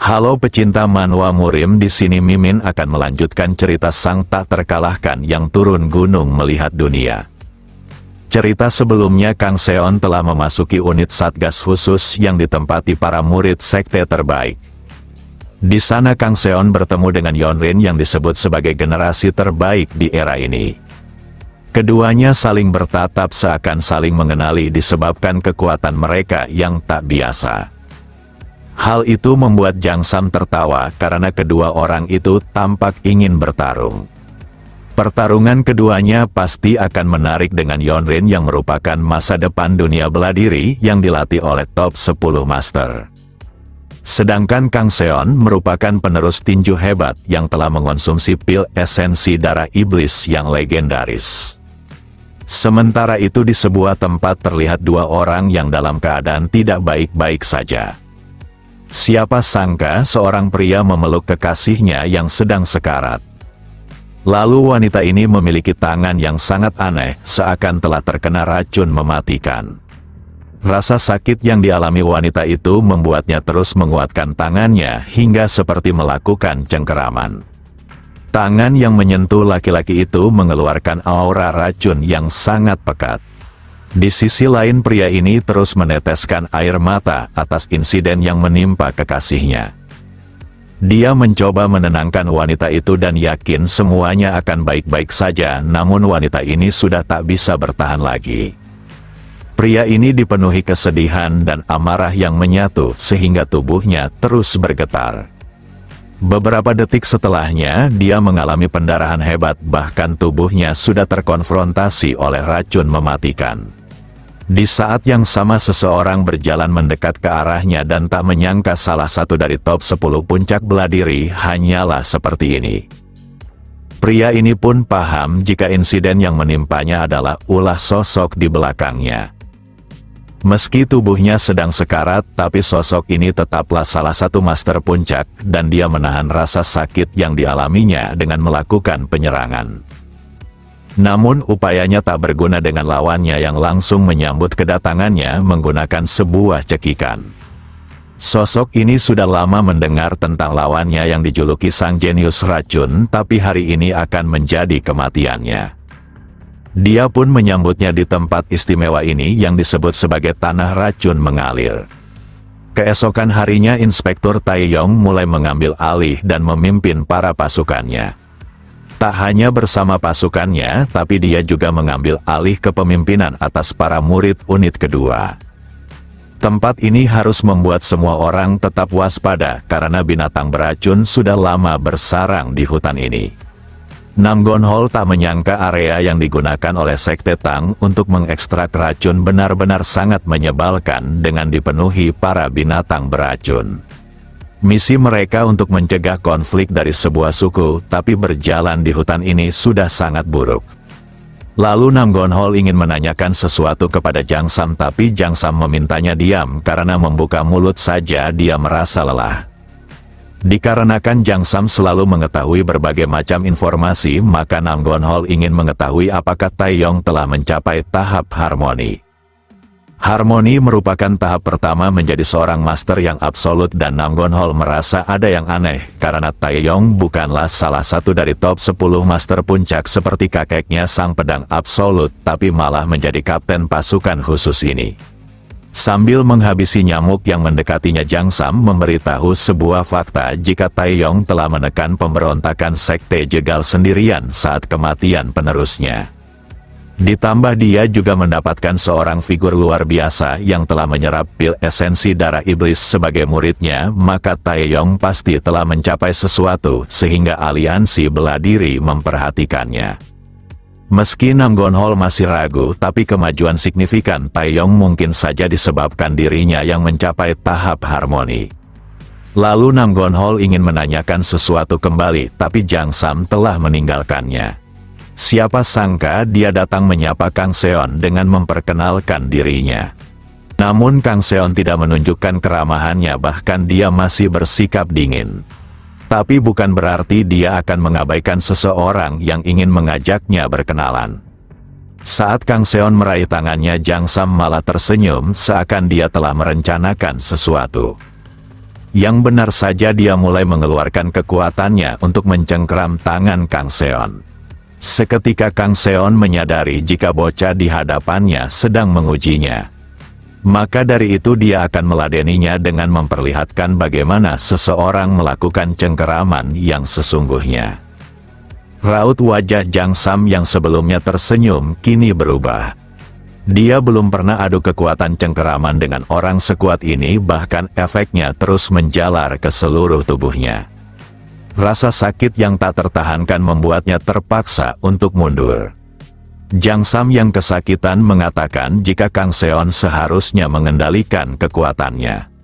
Halo pecinta manhwa Murim, di sini Mimin akan melanjutkan cerita sang tak terkalahkan yang turun gunung melihat dunia. Cerita sebelumnya Kang Seon telah memasuki unit satgas khusus yang ditempati para murid sekte terbaik. Di sana Kang Seon bertemu dengan Yeonrin yang disebut sebagai generasi terbaik di era ini. Keduanya saling bertatap seakan saling mengenali disebabkan kekuatan mereka yang tak biasa. Hal itu membuat Jang Sam tertawa karena kedua orang itu tampak ingin bertarung. Pertarungan keduanya pasti akan menarik dengan Yeonrin yang merupakan masa depan dunia bela diri yang dilatih oleh top 10 master. Sedangkan Kang Seon merupakan penerus tinju hebat yang telah mengonsumsi pil esensi darah iblis yang legendaris. Sementara itu di sebuah tempat terlihat dua orang yang dalam keadaan tidak baik-baik saja. Siapa sangka seorang pria memeluk kekasihnya yang sedang sekarat. Lalu wanita ini memiliki tangan yang sangat aneh, seakan telah terkena racun mematikan. Rasa sakit yang dialami wanita itu membuatnya terus menguatkan tangannya hingga seperti melakukan cengkeraman. Tangan yang menyentuh laki-laki itu mengeluarkan aura racun yang sangat pekat. Di sisi lain pria ini terus meneteskan air mata atas insiden yang menimpa kekasihnya. Dia mencoba menenangkan wanita itu dan yakin semuanya akan baik-baik saja, namun wanita ini sudah tak bisa bertahan lagi. Pria ini dipenuhi kesedihan dan amarah yang menyatu sehingga tubuhnya terus bergetar. Beberapa detik setelahnya dia mengalami pendarahan hebat, bahkan tubuhnya sudah terkonfrontasi oleh racun mematikan. Di saat yang sama seseorang berjalan mendekat ke arahnya dan tak menyangka salah satu dari top 10 puncak bela diri hanyalah seperti ini. Pria ini pun paham jika insiden yang menimpanya adalah ulah sosok di belakangnya. Meski tubuhnya sedang sekarat, tapi sosok ini tetaplah salah satu master puncak dan dia menahan rasa sakit yang dialaminya dengan melakukan penyerangan. Namun upayanya tak berguna dengan lawannya yang langsung menyambut kedatangannya menggunakan sebuah cekikan. Sosok ini sudah lama mendengar tentang lawannya yang dijuluki sang jenius racun, tapi hari ini akan menjadi kematiannya. Dia pun menyambutnya di tempat istimewa ini yang disebut sebagai tanah racun mengalir. Keesokan harinya Inspektur Taeyong mulai mengambil alih dan memimpin para pasukannya. Tak hanya bersama pasukannya, tapi dia juga mengambil alih kepemimpinan atas para murid unit kedua. Tempat ini harus membuat semua orang tetap waspada karena binatang beracun sudah lama bersarang di hutan ini. Namgonhol tak menyangka area yang digunakan oleh Sekte Tang untuk mengekstrak racun benar-benar sangat menyebalkan dengan dipenuhi para binatang beracun. Misi mereka untuk mencegah konflik dari sebuah suku, tapi berjalan di hutan ini sudah sangat buruk. Lalu Namgonhol ingin menanyakan sesuatu kepada Jang Sam, tapi Jang Sam memintanya diam karena membuka mulut saja dia merasa lelah. Dikarenakan Jang Sam selalu mengetahui berbagai macam informasi, maka Namgonhol ingin mengetahui apakah Taeyong telah mencapai tahap harmoni. Harmoni merupakan tahap pertama menjadi seorang master yang absolut dan Namgonhol merasa ada yang aneh karena Taeyong bukanlah salah satu dari top 10 master puncak seperti kakeknya sang pedang absolut, tapi malah menjadi kapten pasukan khusus ini. Sambil menghabisi nyamuk yang mendekatinya, Jang Sam memberitahu sebuah fakta jika Taeyong telah menekan pemberontakan sekte jegal sendirian saat kematian penerusnya. Ditambah dia juga mendapatkan seorang figur luar biasa yang telah menyerap pil esensi darah iblis sebagai muridnya, maka Taeyong pasti telah mencapai sesuatu sehingga aliansi bela diri memperhatikannya. Meski Namgonhol masih ragu, tapi kemajuan signifikan Taeyong mungkin saja disebabkan dirinya yang mencapai tahap harmoni. Lalu Namgonhol ingin menanyakan sesuatu kembali, tapi Jang Sam telah meninggalkannya. Siapa sangka dia datang menyapa Kang Seon dengan memperkenalkan dirinya. Namun Kang Seon tidak menunjukkan keramahannya, bahkan dia masih bersikap dingin. Tapi bukan berarti dia akan mengabaikan seseorang yang ingin mengajaknya berkenalan. Saat Kang Seon meraih tangannya, Jang Sam malah tersenyum seakan dia telah merencanakan sesuatu. Yang benar saja dia mulai mengeluarkan kekuatannya untuk mencengkeram tangan Kang Seon. Seketika Kang Seon menyadari jika bocah di hadapannya sedang mengujinya. Maka dari itu dia akan meladeninya dengan memperlihatkan bagaimana seseorang melakukan cengkeraman yang sesungguhnya. Raut wajah Jang Sam yang sebelumnya tersenyum kini berubah. Dia belum pernah adu kekuatan cengkeraman dengan orang sekuat ini, bahkan efeknya terus menjalar ke seluruh tubuhnya. Rasa sakit yang tak tertahankan membuatnya terpaksa untuk mundur. Jang Sam yang kesakitan mengatakan jika Kang Seon seharusnya mengendalikan kekuatannya.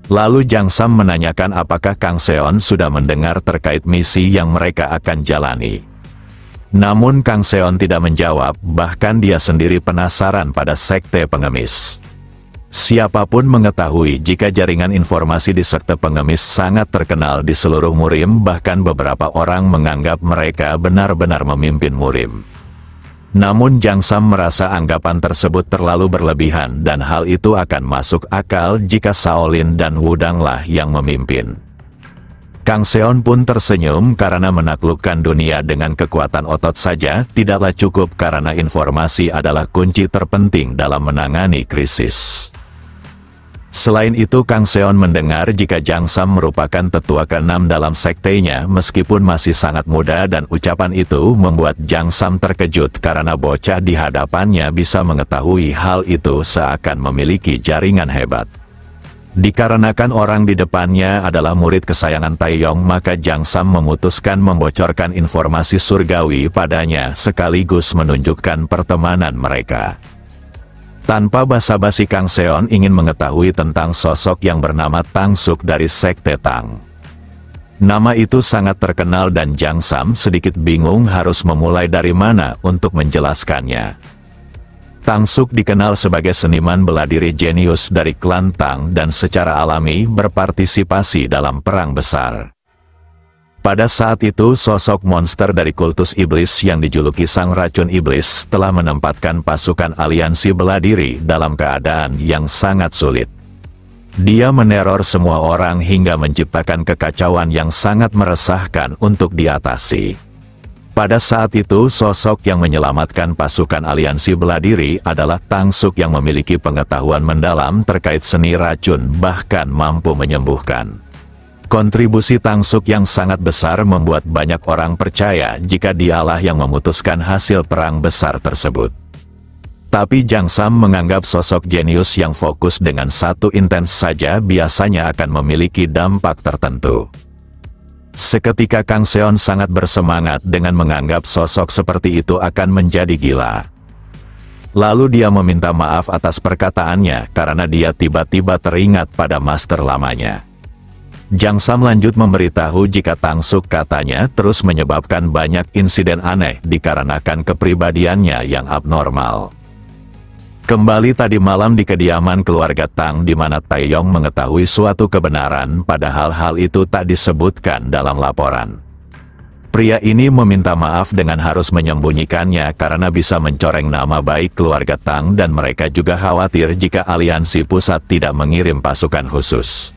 Lalu Jang Sam menanyakan apakah Kang Seon sudah mendengar terkait misi yang mereka akan jalani. Namun Kang Seon tidak menjawab, bahkan dia sendiri penasaran pada sekte pengemis. Siapapun mengetahui jika jaringan informasi di sekte pengemis sangat terkenal di seluruh Murim, bahkan beberapa orang menganggap mereka benar-benar memimpin Murim. Namun Jang Sam merasa anggapan tersebut terlalu berlebihan dan hal itu akan masuk akal jika Shaolin dan Wudanglah yang memimpin. Kang Seon pun tersenyum karena menaklukkan dunia dengan kekuatan otot saja tidaklah cukup karena informasi adalah kunci terpenting dalam menangani krisis. Selain itu Kang Seon mendengar jika Jang Sam merupakan tetua ke-6 dalam sektenya meskipun masih sangat muda, dan ucapan itu membuat Jang Sam terkejut karena bocah di hadapannya bisa mengetahui hal itu seakan memiliki jaringan hebat. Dikarenakan orang di depannya adalah murid kesayangan Taeyong, maka Jang Sam memutuskan membocorkan informasi surgawi padanya sekaligus menunjukkan pertemanan mereka. Tanpa basa-basi Kang Seon ingin mengetahui tentang sosok yang bernama Tang Suk dari Sekte Tang. Nama itu sangat terkenal dan Jang Sam sedikit bingung harus memulai dari mana untuk menjelaskannya. Tang Suk dikenal sebagai seniman bela diri jenius dari klan Tang dan secara alami berpartisipasi dalam perang besar. Pada saat itu sosok monster dari kultus iblis yang dijuluki Sang Racun Iblis telah menempatkan pasukan aliansi bela diri dalam keadaan yang sangat sulit. Dia meneror semua orang hingga menciptakan kekacauan yang sangat meresahkan untuk diatasi. Pada saat itu sosok yang menyelamatkan pasukan aliansi bela diri adalah Tang Suk yang memiliki pengetahuan mendalam terkait seni racun, bahkan mampu menyembuhkan. Kontribusi Tang Suk yang sangat besar membuat banyak orang percaya jika dialah yang memutuskan hasil perang besar tersebut. Tapi Jang Sam menganggap sosok jenius yang fokus dengan satu intens saja biasanya akan memiliki dampak tertentu. Seketika Kang Seon sangat bersemangat dengan menganggap sosok seperti itu akan menjadi gila. Lalu dia meminta maaf atas perkataannya karena dia tiba-tiba teringat pada master lamanya. Jang Sam lanjut memberitahu jika Tang Suk katanya terus menyebabkan banyak insiden aneh dikarenakan kepribadiannya yang abnormal. Kembali tadi malam di kediaman keluarga Tang di mana Taeyong mengetahui suatu kebenaran padahal hal itu tak disebutkan dalam laporan. Pria ini meminta maaf dengan harus menyembunyikannya karena bisa mencoreng nama baik keluarga Tang dan mereka juga khawatir jika aliansi pusat tidak mengirim pasukan khusus.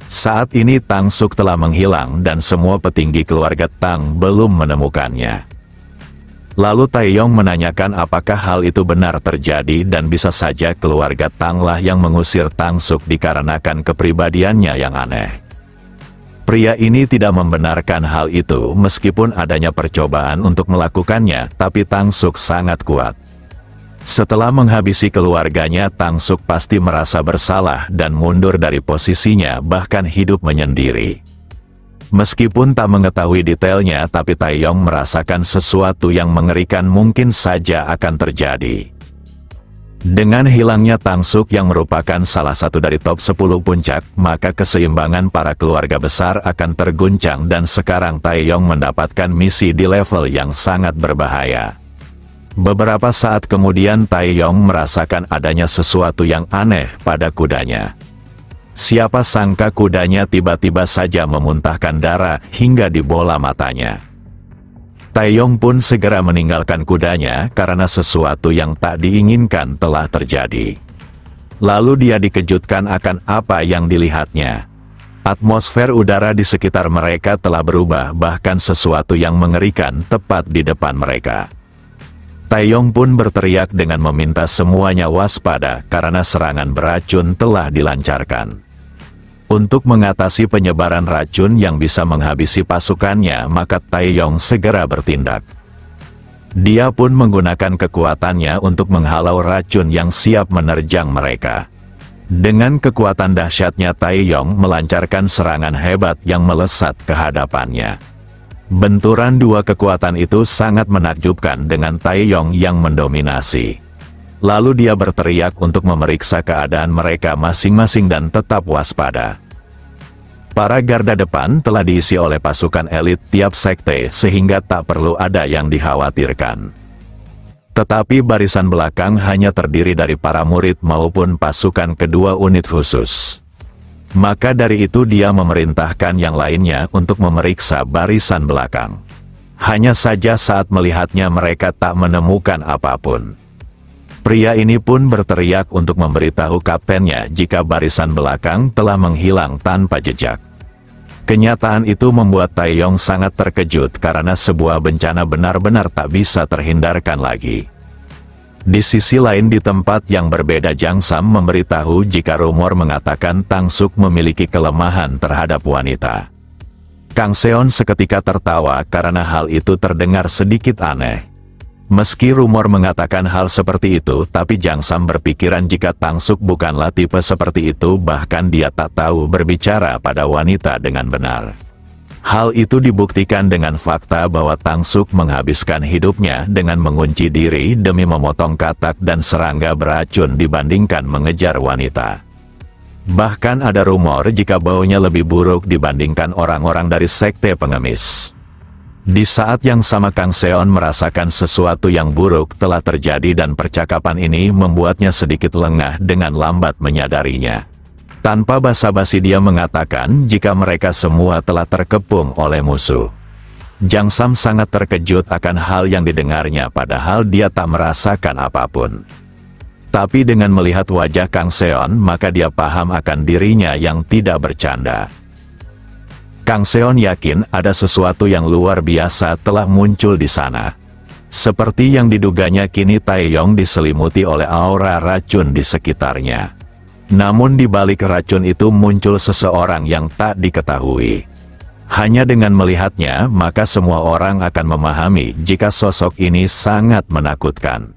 Saat ini Tang Suk telah menghilang dan semua petinggi keluarga Tang belum menemukannya. Lalu Taeyong menanyakan apakah hal itu benar terjadi dan bisa saja keluarga Tanglah yang mengusir Tang Suk dikarenakan kepribadiannya yang aneh. Pria ini tidak membenarkan hal itu meskipun adanya percobaan untuk melakukannya, tapi Tang Suk sangat kuat. Setelah menghabisi keluarganya, Tang Suk pasti merasa bersalah dan mundur dari posisinya, bahkan hidup menyendiri. Meskipun tak mengetahui detailnya, tapi Taeyong merasakan sesuatu yang mengerikan mungkin saja akan terjadi. Dengan hilangnya Tang Suk yang merupakan salah satu dari top 10 puncak, maka keseimbangan para keluarga besar akan terguncang dan sekarang Taeyong mendapatkan misi di level yang sangat berbahaya. Beberapa saat kemudian Taeyong merasakan adanya sesuatu yang aneh pada kudanya. Siapa sangka kudanya tiba-tiba saja memuntahkan darah hingga di bola matanya. Taeyong pun segera meninggalkan kudanya karena sesuatu yang tak diinginkan telah terjadi. Lalu dia dikejutkan akan apa yang dilihatnya. Atmosfer udara di sekitar mereka telah berubah, bahkan sesuatu yang mengerikan tepat di depan mereka. Taeyong pun berteriak dengan meminta semuanya waspada karena serangan beracun telah dilancarkan. Untuk mengatasi penyebaran racun yang bisa menghabisi pasukannya, maka Taeyong segera bertindak. Dia pun menggunakan kekuatannya untuk menghalau racun yang siap menerjang mereka. Dengan kekuatan dahsyatnya, Taeyong melancarkan serangan hebat yang melesat ke hadapannya. Benturan dua kekuatan itu sangat menakjubkan dengan Taeyong yang mendominasi. Lalu dia berteriak untuk memeriksa keadaan mereka masing-masing dan tetap waspada. Para garda depan telah diisi oleh pasukan elit tiap sekte sehingga tak perlu ada yang dikhawatirkan. Tetapi barisan belakang hanya terdiri dari para murid maupun pasukan kedua unit khusus. Maka dari itu dia memerintahkan yang lainnya untuk memeriksa barisan belakang. Hanya saja saat melihatnya mereka tak menemukan apapun. Pria ini pun berteriak untuk memberitahu kaptennya jika barisan belakang telah menghilang tanpa jejak. Kenyataan itu membuat Taeyong sangat terkejut karena sebuah bencana benar-benar tak bisa terhindarkan lagi. Di sisi lain, di tempat yang berbeda, Jang Sam memberitahu jika rumor mengatakan Tang Suk memiliki kelemahan terhadap wanita. Kang Seon seketika tertawa karena hal itu terdengar sedikit aneh. Meski rumor mengatakan hal seperti itu, tapi Jang Sam berpikiran jika Tang Suk bukanlah tipe seperti itu, bahkan dia tak tahu berbicara pada wanita dengan benar. Hal itu dibuktikan dengan fakta bahwa Tang Suk menghabiskan hidupnya dengan mengunci diri demi memotong katak dan serangga beracun dibandingkan mengejar wanita. Bahkan ada rumor jika baunya lebih buruk dibandingkan orang-orang dari sekte pengemis. Di saat yang sama Kang Seon merasakan sesuatu yang buruk telah terjadi dan percakapan ini membuatnya sedikit lengah dengan lambat menyadarinya. Tanpa basa-basi dia mengatakan jika mereka semua telah terkepung oleh musuh. Jang Sam sangat terkejut akan hal yang didengarnya padahal dia tak merasakan apapun. Tapi dengan melihat wajah Kang Seon maka dia paham akan dirinya yang tidak bercanda. Kang Seon yakin ada sesuatu yang luar biasa telah muncul di sana. Seperti yang diduganya, kini Taeyong diselimuti oleh aura racun di sekitarnya. Namun di balik racun itu muncul seseorang yang tak diketahui. Hanya dengan melihatnya, maka semua orang akan memahami jika sosok ini sangat menakutkan.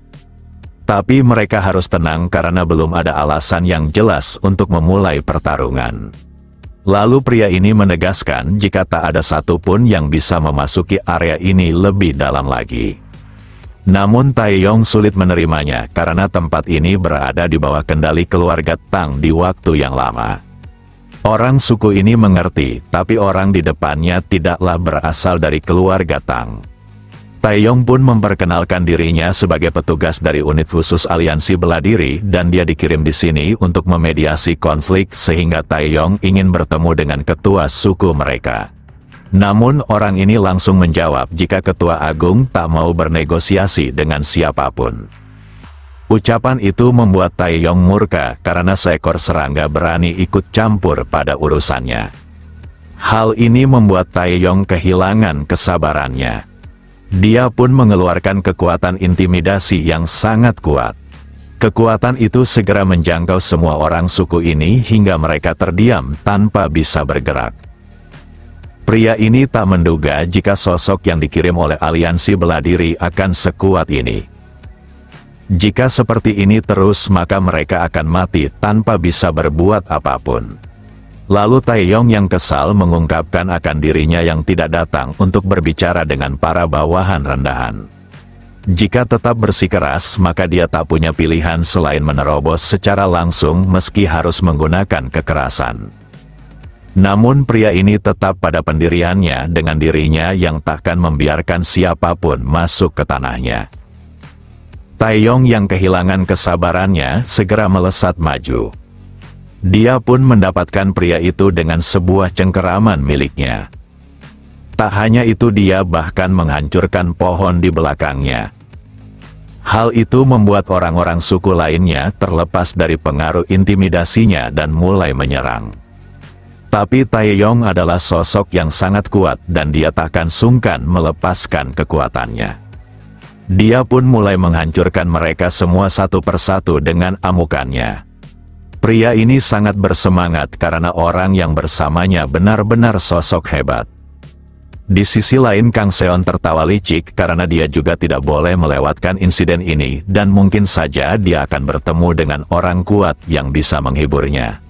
Tapi mereka harus tenang karena belum ada alasan yang jelas untuk memulai pertarungan. Lalu pria ini menegaskan jika tak ada satupun yang bisa memasuki area ini lebih dalam lagi. Namun Taeyong sulit menerimanya karena tempat ini berada di bawah kendali keluarga Tang di waktu yang lama. Orang suku ini mengerti, tapi orang di depannya tidaklah berasal dari keluarga Tang. Taeyong pun memperkenalkan dirinya sebagai petugas dari unit khusus aliansi bela diri dan dia dikirim di sini untuk memediasi konflik sehingga Taeyong ingin bertemu dengan ketua suku mereka. Namun orang ini langsung menjawab jika ketua agung tak mau bernegosiasi dengan siapapun. Ucapan itu membuat Taeyong murka karena seekor serangga berani ikut campur pada urusannya. Hal ini membuat Taeyong kehilangan kesabarannya. Dia pun mengeluarkan kekuatan intimidasi yang sangat kuat. Kekuatan itu segera menjangkau semua orang suku ini hingga mereka terdiam tanpa bisa bergerak. Pria ini tak menduga jika sosok yang dikirim oleh aliansi bela diri akan sekuat ini. Jika seperti ini terus maka mereka akan mati tanpa bisa berbuat apapun. Lalu Taeyong yang kesal mengungkapkan akan dirinya yang tidak datang untuk berbicara dengan para bawahan rendahan. Jika tetap bersikeras maka dia tak punya pilihan selain menerobos secara langsung meski harus menggunakan kekerasan. Namun pria ini tetap pada pendiriannya dengan dirinya yang takkan membiarkan siapapun masuk ke tanahnya. Taeyong yang kehilangan kesabarannya segera melesat maju. Dia pun mendapatkan pria itu dengan sebuah cengkeraman miliknya. Tak hanya itu, dia bahkan menghancurkan pohon di belakangnya. Hal itu membuat orang-orang suku lainnya terlepas dari pengaruh intimidasinya dan mulai menyerang. Tapi Taeyong adalah sosok yang sangat kuat dan dia takkan sungkan melepaskan kekuatannya. Dia pun mulai menghancurkan mereka semua satu persatu dengan amukannya. Pria ini sangat bersemangat karena orang yang bersamanya benar-benar sosok hebat. Di sisi lain, Kang Seon tertawa licik karena dia juga tidak boleh melewatkan insiden ini dan mungkin saja dia akan bertemu dengan orang kuat yang bisa menghiburnya.